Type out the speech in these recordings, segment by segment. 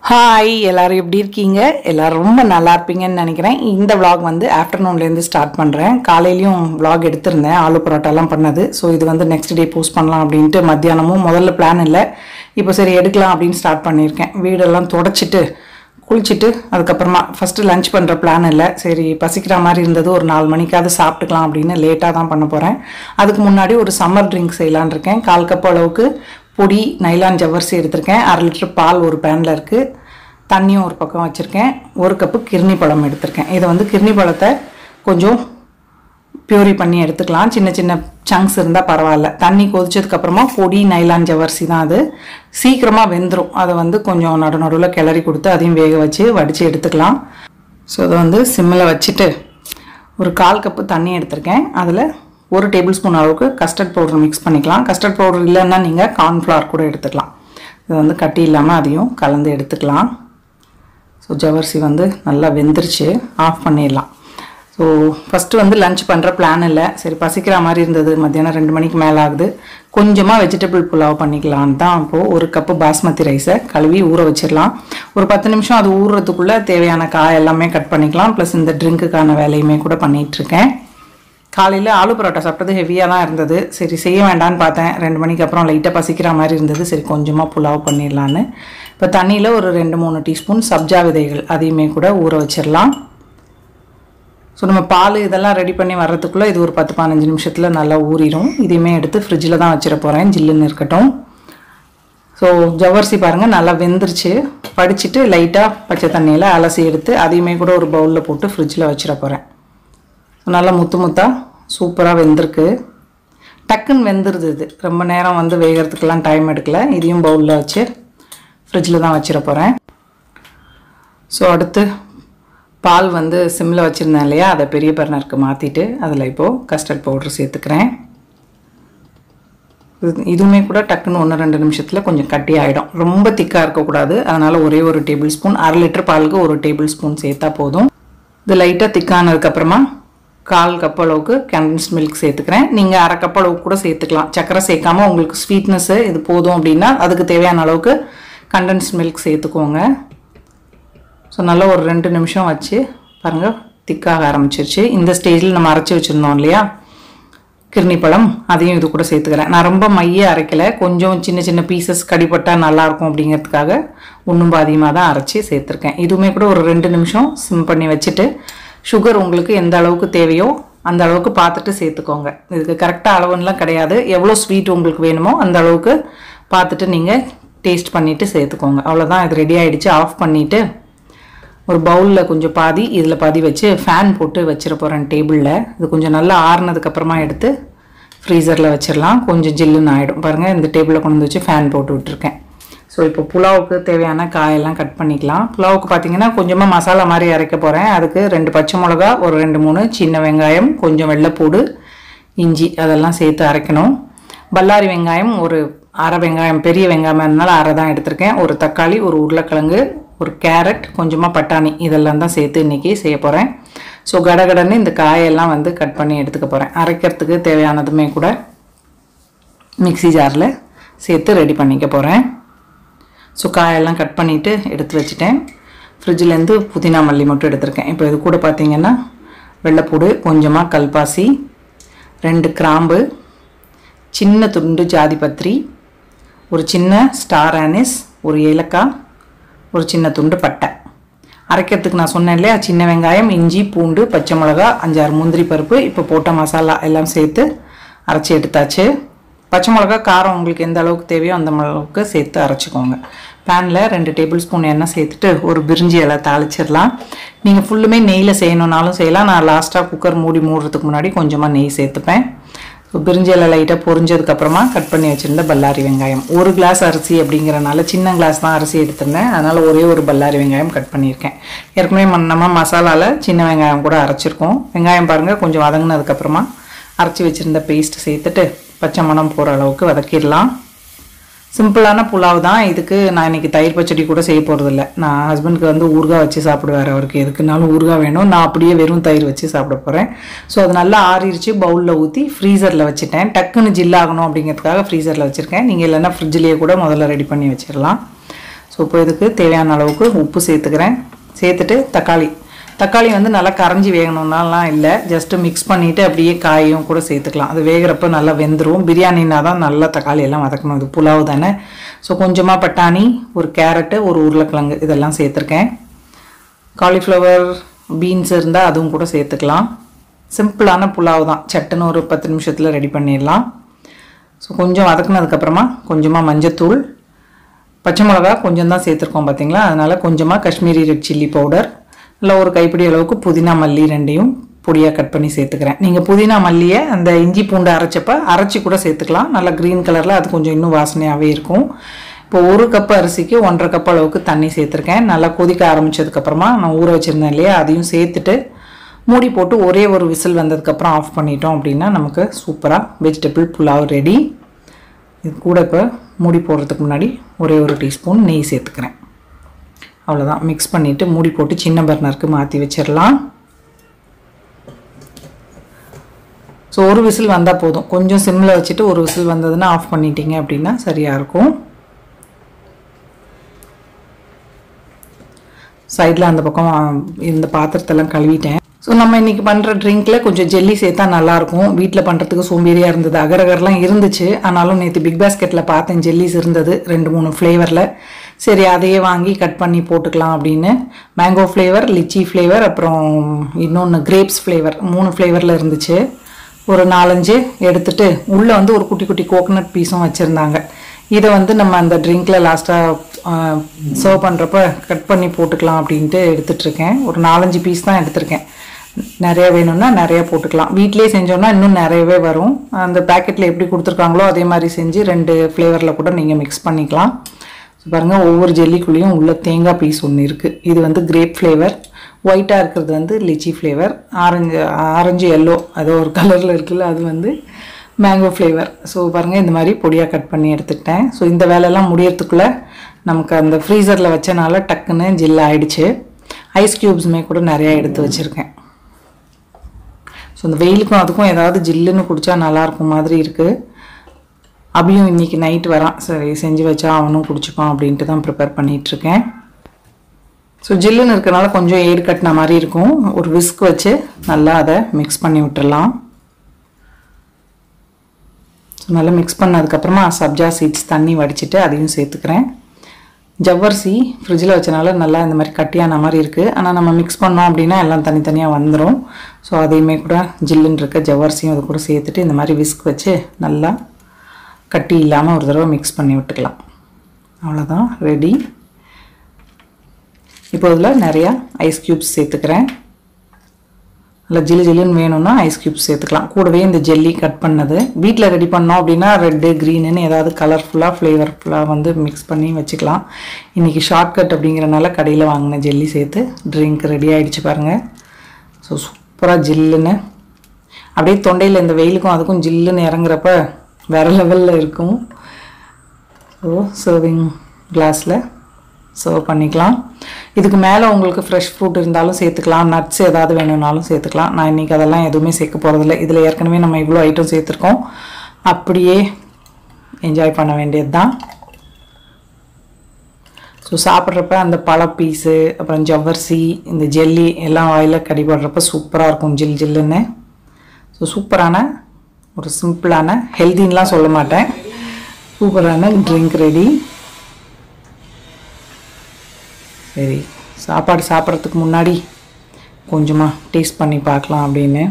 Hi எல்லாரும் எப்படி இருக்கீங்க? எல்லாரும் ரொம்ப நல்லா இருப்பீங்கன்னு நினைக்கிறேன். இந்த vlog வந்து ஆஃப்டர்நூன்லேருந்து ஸ்டார்ட் பண்ணுறேன். காலையிலையும் vlog எடுத்திருந்தேன், ஆலு பரோட்டாலாம் பண்ணது. ஸோ இது வந்து நெக்ஸ்ட் டே போஸ்ட் பண்ணலாம் அப்படின்ட்டு மத்தியானமும் முதல்ல பிளான் இல்லை, இப்போ சரி எடுக்கலாம் அப்படின்னு ஸ்டார்ட் பண்ணியிருக்கேன். வீடெல்லாம் தொடச்சிட்டு குளிச்சுட்டு அதுக்கப்புறமா ஃபஸ்ட்டு லஞ்ச் பண்ணுற பிளான் இல்லை, சரி பசிக்கிற மாதிரி இருந்தது, ஒரு 4 மணிக்காவது சாப்பிட்டுக்கலாம் அப்படின்னு லேட்டாக தான் பண்ண போகிறேன். அதுக்கு முன்னாடி ஒரு சம்மர் ட்ரிங்க் செய்யலான் இருக்கேன். 1/4 கப் அளவுக்கு பொடி நைலான் ஜவ்வரிசி எடுத்திருக்கேன். 1/2 லிட்டர் பால் ஒரு பேனில் இருக்குது, தண்ணியும் ஒரு பக்கம் வச்சுருக்கேன். 1 கப்பு கிர்னி பழம் எடுத்திருக்கேன். இதை வந்து கிர்னி பழத்தை கொஞ்சம் பியூரி பண்ணி எடுத்துக்கலாம், சின்ன சின்ன சங்க்ஸ் இருந்தால் பரவாயில்ல. தண்ணி கொதிச்சதுக்கப்புறமா பொடி நைலான் ஜவ்வரிசி தான், அது சீக்கிரமாக வெந்துடும். அதை வந்து கொஞ்சம் நடுவில் கிளறி கொடுத்து அதையும் வேக வச்சு வடித்து எடுத்துக்கலாம். ஸோ அதை வந்து சிம்மில் வச்சுட்டு ஒரு 1/4 கப்பு தண்ணி எடுத்திருக்கேன். அதில் 1 டேபிள் ஸ்பூன் அளவுக்கு கஸ்டர்ட் பவுடர் மிக்ஸ் பண்ணிக்கலாம். கஸ்டர்ட் பவுடர் இல்லைன்னா நீங்கள் கார்ன்ஃப்ளவர் கூட எடுத்துக்கலாம். இது வந்து கட்டி இல்லாமல் அதையும் கலந்து எடுத்துக்கலாம். ஸோ ஜவ்வரிசி வந்து நல்லா வெந்துருச்சு, ஆஃப் பண்ணிடலாம். ஸோ ஃபஸ்ட்டு வந்து லஞ்ச் பண்ணுற பிளான் இல்லை, சரி பசிக்கிற மாதிரி இருந்தது, மத்தியானம் 2 மணிக்கு மேலே ஆகுது, கொஞ்சமாக வெஜிடபிள் புலாவ் பண்ணிக்கலான்னு தான். இப்போது 1 கப்பு பாஸ்மதி ரைஸை கழுவி ஊற வச்சிடலாம். ஒரு 10 நிமிஷம் அது ஊறுறதுக்குள்ளே தேவையான காய் எல்லாமே கட் பண்ணிக்கலாம், ப்ளஸ் இந்த ட்ரிங்க்குக்கான வேலையுமே கூட பண்ணிகிட்ருக்கேன். காலையில் ஆலு பரோட்டா சாப்பிட்டது ஹெவியாக தான் இருந்தது, சரி செய்ய வேண்டான்னு பார்த்தேன். 2 மணிக்கு அப்புறம் லைட்டாக பசிக்கிற மாதிரி இருந்தது, சரி கொஞ்சமாக புலாவ் பண்ணிடலான்னு. இப்போ தண்ணியில் ஒரு 2-3 டீஸ்பூன் சப்ஜா விதைகள் அதையுமே கூட ஊற வச்சிடலாம். ஸோ நம்ம பால் இதெல்லாம் ரெடி பண்ணி வர்றதுக்குள்ளே இது ஒரு 10-15 நிமிஷத்தில் நல்லா ஊறிடும். இதையுமே எடுத்து ஃப்ரிட்ஜில் தான் வச்சிட போகிறேன், ஜில்லுன்னு இருக்கட்டும். ஸோ ஜவ்வரிசி பாருங்கள் நல்லா வெந்துருச்சு. படிச்சுட்டு லைட்டாக பச்சை தண்ணியில் அலசி எடுத்து அதையுமே கூட ஒரு பவுலில் போட்டு ஃப்ரிட்ஜில் வச்சிட போகிறேன். நல்லா முத்து முத்தாக சூப்பராக வெந்திருக்கு, டக்குன்னு வெந்துருது. இது ரொம்ப நேரம் வந்து வேகிறதுக்கெல்லாம் டைம் எடுக்கலை. இதையும் பவுலில் வச்சு ஃப்ரிட்ஜில் தான் வச்சிட போகிறேன். ஸோ அடுத்து பால் வந்து சிம்மில் வச்சுருந்தேன் இல்லையா, அதை பெரிய பர்னருக்கு மாற்றிட்டு அதில் இப்போது கஸ்டர்ட் பவுடர் சேர்த்துக்கிறேன். இதுவுமே கூட டக்குன்னு 1-2 நிமிஷத்தில் கொஞ்சம் கட்டி ஆகிடும், ரொம்ப திக்காக இருக்கக்கூடாது. அதனால் ஒரே 1 டேபிள் ஸ்பூன், 1/2 லிட்டர் பாலுக்கு 1 டேபிள் ஸ்பூன் சேர்த்தா போதும். இது லைட்டாக திக்கானதுக்கப்புறமா 1/4 கப் அளவுக்கு கண்டென்ஸ்ட் மில்க் சேர்த்துக்கிறேன். நீங்கள் 1/2 கப் அளவுக்கு கூட சேர்த்துக்கலாம், சக்கரை சேர்க்காமல் உங்களுக்கு ஸ்வீட்னஸ்ஸு இது போதும் அப்படின்னா அதுக்கு தேவையான அளவுக்கு கண்டென்ஸ்ட் மில்க் சேர்த்துக்கோங்க. ஸோ நல்லா ஒரு 2 நிமிஷம் வச்சு பாருங்கள் திக்காக ஆரம்பிச்சிருச்சு. இந்த ஸ்டேஜில் நம்ம அரைச்சி வச்சுருந்தோம் இல்லையா கிர்னி பழம், அதையும் இது கூட சேர்த்துக்கிறேன். நான் ரொம்ப மைய அரைக்கலை, கொஞ்சம் சின்ன சின்ன பீசஸ் கடிப்பட்டால் நல்லாயிருக்கும் அப்படிங்கிறதுக்காக ஒன்றும் பாதியமாக தான் அரைச்சி சேர்த்துருக்கேன். இதுவுமே கூட ஒரு 2 நிமிஷம் சிம் பண்ணி வச்சுட்டு சுகர் உங்களுக்கு எந்த அளவுக்கு தேவையோ அந்த அளவுக்கு பார்த்துட்டு சேர்த்துக்கோங்க. இதுக்கு கரெக்டாக அளவுன்னெலாம் கிடையாது, எவ்வளோ ஸ்வீட் உங்களுக்கு வேணுமோ அந்த அளவுக்கு பார்த்துட்டு நீங்கள் டேஸ்ட் பண்ணிவிட்டு சேர்த்துக்கோங்க. அவ்வளோதான், இது ரெடி ஆகிடுச்சு. ஆஃப் பண்ணிவிட்டு ஒரு பவுலில் கொஞ்சம் பாதி இதில் பாதி வச்சு ஃபேன் போட்டு வச்சிட போகிறேன் டேபிளில். இது கொஞ்சம் நல்லா ஆறுனதுக்கப்புறமா எடுத்து ஃப்ரீசரில் வச்சிடலாம், கொஞ்சம் ஜில்லுன்னு ஆகிடும். பாருங்கள் இந்த டேபிளில் கொண்டு வச்சு ஃபேன் போட்டு விட்டுருக்கேன். ஸோ இப்போ புலாவுக்கு தேவையான காயெல்லாம் கட் பண்ணிக்கலாம். புலாவுக்கு பார்த்திங்கன்னா கொஞ்சமாக மசாலா மாதிரி அரைக்க போகிறேன். அதுக்கு 2 பச்சை மிளகா, ஒரு 2-3 சின்ன வெங்காயம், கொஞ்சம் வெள்ளைப்பூடு, இஞ்சி அதெல்லாம் சேர்த்து அரைக்கணும். பல்லாரி வெங்காயம் ஒரு 1/2 வெங்காயம், பெரிய வெங்காயம் இருந்தாலும் 1/2 தான் எடுத்திருக்கேன். ஒரு தக்காளி, ஒரு உருளைக்கிழங்கு, ஒரு கேரட், கொஞ்சமாக பட்டாணி இதெல்லாம் தான் சேர்த்து இன்றைக்கி செய்ய போகிறேன். ஸோ கடகடன்னு இந்த காயெல்லாம் வந்து கட் பண்ணி எடுத்துக்க போகிறேன். அரைக்கிறதுக்கு தேவையானதுமே கூட மிக்ஸி ஜாரில் சேர்த்து ரெடி பண்ணிக்க போகிறேன். ஸோ காயெல்லாம் கட் பண்ணிவிட்டு எடுத்து வச்சுட்டேன். ஃப்ரிட்ஜிலேருந்து புதினா மல்லி மட்டும் எடுத்திருக்கேன். இப்போ இது கூட பார்த்திங்கன்னா வெள்ளைப்பூடு, கொஞ்சமாக கல்பாசி, 2 கிராம்பு, சின்ன துண்டு ஜாதிபத்திரி, ஒரு சின்ன ஸ்டார் ஆனிஸ், ஒரு ஏலக்காய், ஒரு சின்ன துண்டு பட்டை. அரைக்கிறதுக்கு நான் சொன்னேன் இல்லையா, சின்ன வெங்காயம், இஞ்சி, பூண்டு, பச்சை மிளகா, 5-6 முந்திரி பருப்பு, இப்போ போட்ட மசாலா எல்லாம் சேர்த்து அரைச்சி எடுத்தாச்சு. பச்சை மிளகா காரம் உங்களுக்கு எந்த அளவுக்கு தேவையோ அந்த அளவுக்கு சேர்த்து அரைச்சிக்கோங்க. பேனில் 2 டேபிள் ஸ்பூன் எண்ணெய் சேர்த்துட்டு ஒரு பிரிஞ்சி இலை தாளிச்சிடலாம். நீங்கள் ஃபுல்லுமே நெய்யில் செய்யணுன்னாலும் செய்யலாம். நான் லாஸ்ட்டாக குக்கர் மூடுறதுக்கு முன்னாடி கொஞ்சமாக நெய் சேர்த்துப்பேன். ஸோ பிரிஞ்சி இலை லைட்டாக பொரிஞ்சதுக்கப்புறமா கட் பண்ணி வச்சுருந்த பல்லாரி வெங்காயம், 1 கிளாஸ் அரிசி அப்படிங்கிறனால சின்ன கிளாஸ் தான் அரிசி எடுத்திருந்தேன், அதனால் ஒரே ஒரு பல்லாரி வெங்காயம் கட் பண்ணியிருக்கேன். ஏற்கனவே நம்ம மசாலாவில் சின்ன வெங்காயம் கூட அரைச்சிருக்கோம். வெங்காயம் பாருங்கள் கொஞ்சம் வதங்கினதுக்கப்புறமா அரைச்சி வச்சுருந்த பேஸ்ட் சேர்த்துட்டு பச்சை மணம் போகிற அளவுக்கு வதக்கிடலாம். சிம்பிளான புலாவ் தான். இதுக்கு நான் இன்றைக்கி தயிர் பச்சடி கூட செய்ய போகிறதில்ல. நான் ஹஸ்பண்டுக்கு வந்து ஊறுகாய் வச்சு சாப்பிடுவார், அவருக்கு எதுக்குனாலும் ஊறுகாய் வேணும். நான் அப்படியே வெறும் தயிர் வச்சு சாப்பிட போகிறேன். ஸோ அது நல்லா ஆறிடுச்சு, பவுலில் ஊற்றி ஃப்ரீசரில் வச்சுட்டேன். டக்குன்னு ஜில்லாகணும் அப்படிங்கிறதுக்காக ஃப்ரீசரில் வச்சுருக்கேன். நீங்கள் இல்லைன்னா ஃப்ரிட்ஜிலேயே கூட முதல்ல ரெடி பண்ணி வச்சிடலாம். ஸோ இப்போ இதுக்கு தேவையான அளவுக்கு உப்பு சேர்த்துக்கிறேன். சேர்த்துட்டு தக்காளி வந்து நல்லா கரைஞ்சி வேகணும்னாலாம் இல்லை, ஜஸ்ட்டு மிக்ஸ் பண்ணிவிட்டு அப்படியே காயும் கூட சேர்த்துக்கலாம். அது வேகிறப்ப நல்லா வெந்துடும். பிரியாணின்னா தான் நல்லா தக்காளி எல்லாம் வதக்கணும், இது புலாவு தானே. ஸோ கொஞ்சமாக பட்டாணி, ஒரு கேரட்டு, ஒரு உருளைக்கிழங்கு இதெல்லாம் சேர்த்துருக்கேன். காலிஃப்ளவர், பீன்ஸ் இருந்தால் அதுவும் கூட சேர்த்துக்கலாம். சிம்பிளான புலாவு தான், சட்டுன்னு ஒரு 10 நிமிஷத்தில் ரெடி பண்ணிடலாம். ஸோ கொஞ்சம் வதக்குனதுக்கப்புறமா கொஞ்சமாக மஞ்சத்தூள், பச்சை மிளகா கொஞ்சம் தான் சேர்த்துருக்கோம் பார்த்தீங்களா, அதனால் கொஞ்சமாக காஷ்மீரி ரெட் சில்லி பவுடர், இல்லை ஒரு கைப்பிடி அளவுக்கு புதினா மல்லி ரெண்டையும் பொடியாக கட் பண்ணி சேர்த்துக்கிறேன். நீங்கள் புதினா மல்லியை அந்த இஞ்சி பூண்டு அரைச்சி கூட சேர்த்துக்கலாம். நல்லா க்ரீன் கலரில் அது கொஞ்சம் இன்னும் வாசனையாகவே இருக்கும். இப்போ 1 கப் அரிசிக்கு 1.5 கப் அளவுக்கு தண்ணி சேர்த்துருக்கேன். நல்லா கொதிக்க ஆரம்பித்ததுக்கப்புறமா நான் ஊற வச்சுருந்தேன் இல்லையா, அதையும் சேர்த்துட்டு மூடி போட்டு ஒரே ஒரு விசில் வந்ததுக்கப்புறம் ஆஃப் பண்ணிட்டோம் அப்படின்னா நமக்கு சூப்பராக வெஜிடபிள் புலாவ் ரெடி. இது கூட இப்போ மூடி போடுறதுக்கு முன்னாடி ஒரே ஒரு டீஸ்பூன் நெய் சேர்த்துக்கிறேன். அவ்வளோதான். மிக்ஸ் பண்ணிவிட்டு மூடி போட்டு சின்ன பர்னருக்கு மாற்றி வச்சிடலாம். ஸோ ஒரு விசில் வந்தால் போதும். கொஞ்சம் சிம்மில் வச்சுட்டு ஒரு விசில் வந்ததுன்னா ஆஃப் பண்ணிட்டீங்க அப்படின்னா சரியாக இருக்கும். சைடில் அந்த பக்கம் இந்த பாத்திரத்தெல்லாம் கழுவிட்டேன். ஸோ நம்ம இன்றைக்கி பண்ணுற ட்ரிங்க்கில் கொஞ்சம் ஜெல்லி சேர்த்தா நல்லாயிருக்கும். வீட்டில் பண்ணுறதுக்கு சோம்பேறியாக இருந்தது, அகரகரெலாம் இருந்துச்சு. ஆனாலும் நேற்று பிக் பாஸ்கெட்டில் பார்த்தேன் ஜெல்லிஸ் இருந்தது 2-3 ஃப்ளேவரில். சரி அதையே வாங்கி கட் பண்ணி போட்டுக்கலாம் அப்படின்னு. மேங்கோ ஃப்ளேவர், லிச்சி ஃப்ளேவர், அப்புறம் இன்னொன்று கிரேப்ஸ் ஃப்ளேவர், 3 ஃப்ளேவரில் இருந்துச்சு. ஒரு 4-5 எடுத்துகிட்டு உள்ளே வந்து ஒரு குட்டி குட்டி கோகனட் பீஸும் வச்சுருந்தாங்க. இதை வந்து நம்ம அந்த ட்ரிங்க்கில் லாஸ்ட்டாக சர்வ் பண்ணுறப்ப கட் பண்ணி போட்டுக்கலாம் அப்படின்ட்டு எடுத்துகிட்ருக்கேன். ஒரு 4-5 பீஸ் தான் எடுத்திருக்கேன். நிறையா வேணும்னா நிறையா போட்டுக்கலாம். வீட்டிலே செஞ்சோன்னா இன்னும் நிறையவே வரும். அந்த பேக்கெட்டில் எப்படி கொடுத்துருக்காங்களோ அதே மாதிரி செஞ்சு 2 ஃப்ளேவரில் கூட நீங்கள் மிக்ஸ் பண்ணிக்கலாம். பாருங்கள், ஒவ்வொரு ஜெல்லிக்குள்ளேயும் உள்ள தேங்காய் பீஸ் ஒன்று இருக்குது. இது வந்து கிரேப் ஃப்ளேவர், ஒயிட்டாக இருக்கிறது வந்து லிச்சி ஃப்ளேவர், ஆரஞ்சு எல்லோ அதோ ஒரு கலரில் இருக்குல்ல அது வந்து மேங்கோ ஃப்ளேவர். ஸோ பாருங்கள், இந்த மாதிரி பொடியாக கட் பண்ணி எடுத்துக்கிட்டேன். ஸோ இந்த வேலையெல்லாம் முடியறதுக்குள்ளே நமக்கு அந்த ஃப்ரீசரில் வச்சனால டக்குன்னு ஜில் ஆகிடுச்சு. ஐஸ் க்யூப்ஸுமே கூட நிறையா எடுத்து வச்சுருக்கேன். ஸோ இந்த வெயிலுக்கும் அதுக்கும் ஏதாவது ஜில்லுன்னு குடித்தா நல்லாயிருக்கும் மாதிரி இருக்குது. அபியும் இன்றைக்கி நைட் வரான், சரி செஞ்சு வச்சா அவனும் குடிச்சுப்பான் அப்படின்ட்டு தான் ப்ரிப்பேர் பண்ணிகிட்ருக்கேன். ஸோ ஜில்லுன்னு இருக்கிறனால கொஞ்சம் ஏடு கட்டின மாதிரி இருக்கும். ஒரு விஸ்க் வச்சு நல்லா அதை மிக்ஸ் பண்ணி விட்டுடலாம். ஸோ நல்லா மிக்ஸ் பண்ணதுக்கப்புறமா சப்ஜா சீட்ஸ் தண்ணி வடிச்சிட்டு அதையும் சேர்த்துக்கிறேன். ஜவ்வரிசி ஃப்ரிட்ஜில் வச்சனால நல்லா இந்த மாதிரி கட்டியான மாதிரி இருக்குது. ஆனால் நம்ம மிக்ஸ் பண்ணோம் அப்படின்னா எல்லாம் தனித்தனியாக வந்துடும். ஸோ அதையுமே கூட ஜில்லுன்னு இருக்க ஜவ்வரிசியும் அது கூட சேர்த்துட்டு இந்த மாதிரி விஸ்க் வச்சு நல்லா கட்டி இல்லாமல் ஒரு தடவை மிக்ஸ் பண்ணி விட்டுக்கலாம். அவ்வளோதான், ரெடி. இப்போ இதில் நிறையா ஐஸ் க்யூப்ஸ் சேர்த்துக்கிறேன். நல்லா ஜில்லுன்னு வேணும்னா ஐஸ் க்யூப்ஸ் சேர்த்துக்கலாம். கூடவே இந்த ஜெல்லி கட் பண்ணது வீட்டில் ரெடி பண்ணோம் அப்படின்னா ரெட்டு க்ரீனுன்னு ஏதாவது கலர்ஃபுல்லாக ஃப்ளேவர்ஃபுல்லாக வந்து மிக்ஸ் பண்ணி வச்சுக்கலாம். இன்றைக்கி ஷார்ட்கட் அப்படிங்கிறனால கடையில் வாங்கின ஜெல்லி சேர்த்து ட்ரிங்க் ரெடி ஆகிடுச்சு பாருங்கள். ஸோ சூப்பராக ஜில்லுன்னு அப்படியே தொண்டையில் இந்த வெயிலுக்கும் அதுக்கும் ஜில்லுன்னு இறங்குறப்ப வேறு லெவலில் இருக்கும். ஸோ சர்விங் கிளாஸில் சர்வ் பண்ணிக்கலாம். இதுக்கு மேலே உங்களுக்கு ஃப்ரெஷ் ஃப்ரூட் இருந்தாலும் சேர்த்துக்கலாம், நட்ஸ் ஏதாவது வேணும்னாலும் சேர்த்துக்கலாம். நான் இன்றைக்கி அதெல்லாம் எதுவுமே சேர்க்க போகிறதில்ல. இதில் ஏற்கனவே நம்ம இவ்வளோ ஐட்டம் சேர்த்துருக்கோம். அப்படியே என்ஜாய் பண்ண வேண்டியது தான். ஸோ சாப்பிட்றப்ப அந்த பழ பீஸு, அப்புறம் ஜவ்வரிசி, இந்த ஜெல்லி எல்லாம் வாயில் கடிபடுறப்ப சூப்பராக இருக்கும் ஜில்லுன்னு. ஸோ சூப்பரான ஒரு சிம்பிளான, ஹெல்தின்லாம் சொல்ல மாட்டேன், சூப்பரான ட்ரிங்க் ரெடி. சரி, சாப்பாடு சாப்பிட்றதுக்கு முன்னாடி கொஞ்சமாக டேஸ்ட் பண்ணி பார்க்கலாம் அப்படின்னு.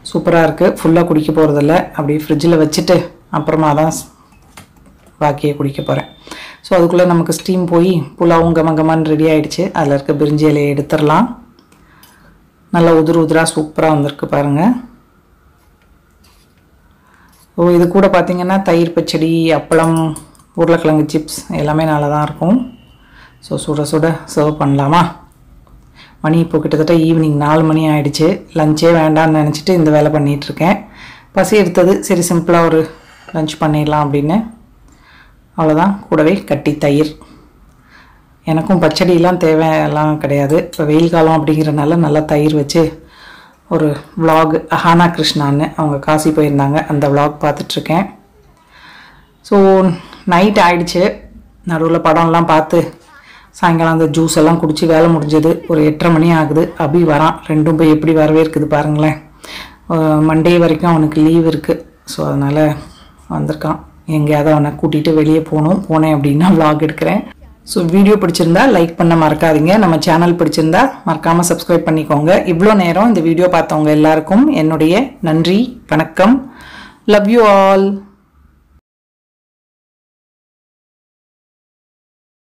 சூப்பராக இருக்குது. ஃபுல்லாக குடிக்க போகிறதில்ல, அப்படியே ஃப்ரிட்ஜில் வச்சுட்டு அப்புறமா தான் பாக்கியை குடிக்க போகிறேன். ஸோ அதுக்குள்ளே நமக்கு ஸ்டீம் போய் புலாவும் கமகமான்னு ரெடி ஆகிடுச்சு. அதில் இருக்க பிரிஞ்சி இலையை எடுத்துடலாம். நல்லா உதிராக சூப்பராக வந்திருக்கு பாருங்கள். ஸோ இது கூட பார்த்திங்கன்னா தயிர் பச்சடி, அப்பளம், உருளைக்கிழங்கு சிப்ஸ் எல்லாமே நல்லா தான் இருக்கும். ஸோ சுட சுட சர்வ் பண்ணலாமா? மணி இப்போ கிட்டத்தட்ட ஈவினிங் 4 மணி ஆகிடுச்சு. லஞ்சே வேண்டான்னு நினச்சிட்டு இந்த வேலை பண்ணிகிட்ருக்கேன். பசி எடுத்தது, சரி சிம்பிளாக ஒரு லஞ்ச் பண்ணிடலாம் அப்படின்னு. அவ்வளோதான். கூடவே கட்டி தயிர். எனக்கும் பச்சடியெலாம் தேவையெல்லாம் கிடையாது. இப்போ வெயில் காலம் அப்படிங்கிறனால நல்லா தயிர் வச்சு ஒரு விலாக், ஹானா கிருஷ்ணான்னு அவங்க காசி போயிருந்தாங்க, அந்த விலாக் பார்த்துட்ருக்கேன். ஸோ நைட் ஆகிடுச்சு. நடுவில் படம்லாம் பார்த்து சாயங்காலம் அந்த ஜூஸ் எல்லாம் குடித்து வேலை முடிஞ்சது. ஒரு 8:30 மணி ஆகுது. அபி வரான். ரெண்டும் போய் எப்படி வரவே இருக்குது பாருங்களேன். மண்டே வரைக்கும் அவனுக்கு லீவ் இருக்குது. ஸோ அதனால் வந்திருக்கான். எங்கேயாவது அவனை கூட்டிகிட்டு வெளியே போனேன் அப்படின்னா vlog எடுக்கிறேன். ஸோ வீடியோ பிடிச்சிருந்தா லைக் பண்ண மறக்காதீங்க. நம்ம சேனல் பிடிச்சிருந்தா மறக்காமல் சப்ஸ்கிரைப் பண்ணிக்கோங்க. இவ்வளோ நேரம் இந்த வீடியோ பார்த்தவங்க எல்லாருக்கும் என்னுடைய நன்றி, வணக்கம். Love you all.